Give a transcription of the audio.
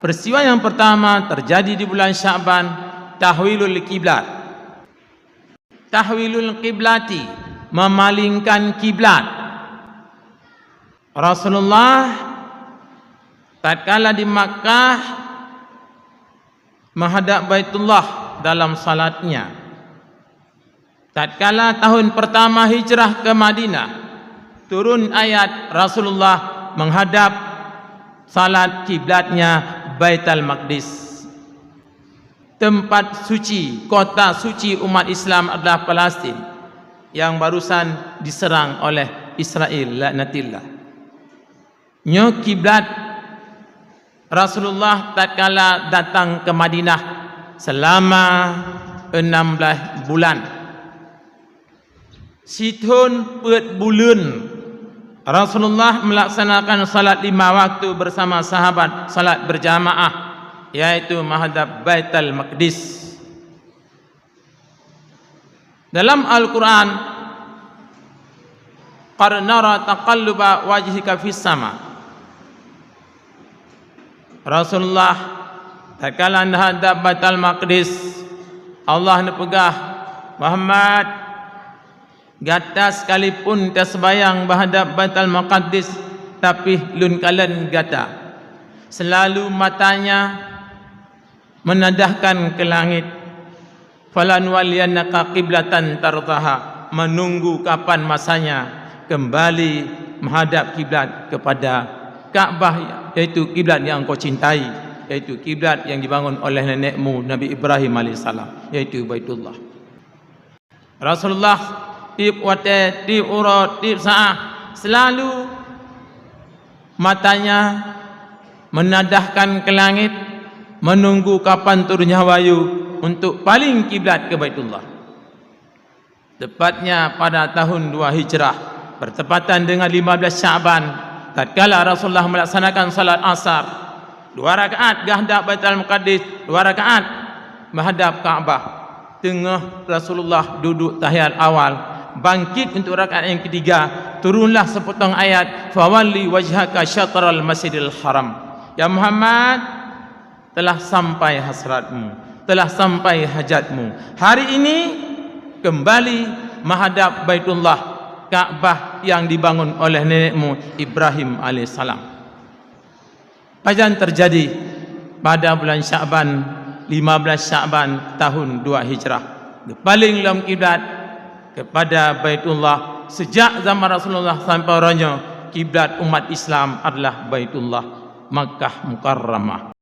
Peristiwa yang pertama terjadi di bulan Sya'ban, tahwilul kiblat. Tahwilul kiblati, memalingkan kiblat. Rasulullah tatkala di Makkah menghadap Baitullah dalam salatnya. Tatkala tahun pertama hijrah ke Madinah, turun ayat Rasulullah menghadap salat kiblatnya Baitul Maqdis. Tempat suci, kota suci umat Islam adalah Palestin yang barusan diserang oleh Israel laknatillah. Nyo kiblat Rasulullah tatkala datang ke Madinah selama 16 bulan. Situn pet bulan Rasulullah melaksanakan salat 5 waktu bersama sahabat, salat berjamaah, yaitu menghadap Baitul Maqdis. Dalam Al-Quran, qad nara taqalluba wajhika fis sama. Rasulullah tatkala menghadap Baitul Maqdis, Allah nepegah Muhammad, gata sekalipun tersebayang menghadap Baitul Maqdis, tapi lun kalen gata selalu matanya menadahkan ke langit. Falan waliyannaka qiblatan tardaha, menunggu kapan masanya kembali menghadap kiblat kepada Ka'bah, yaitu kiblat yang kau cintai, yaitu kiblat yang dibangun oleh nenekmu Nabi Ibrahim alaihissalam, yaitu Baitullah. Rasulullah tip wate, tip urut, tip sa'ah, selalu matanya menadahkan ke langit, menunggu kapan turunnya wahyu untuk paling kiblat ke Baitullah. Tepatnya pada tahun 2 Hijrah, bertepatan dengan 15 Sya'ban, tatkala Rasulullah melaksanakan salat asar, 2 rakaat menghadap Baitul Maqdis, 2 rakaat menghadap Ka'bah. Tengah Rasulullah duduk tahiyat awal, bangkit untuk rakaat yang ketiga, turunlah sepotong ayat, fawalli wajhaka syatral masjidil haram. Ya Muhammad, telah sampai hasratmu, telah sampai hajatmu. Hari ini kembali menghadap Baitullah, Ka'bah yang dibangun oleh nenekmu Ibrahim alaihissalam. Kajian terjadi pada bulan Sya'ban, 15 Sya'ban tahun 2 Hijrah. Paling dalam kiblat kepada Baitullah sejak zaman Rasulullah sampai orangnya, kiblat umat Islam adalah Baitullah Makkah Mukarramah.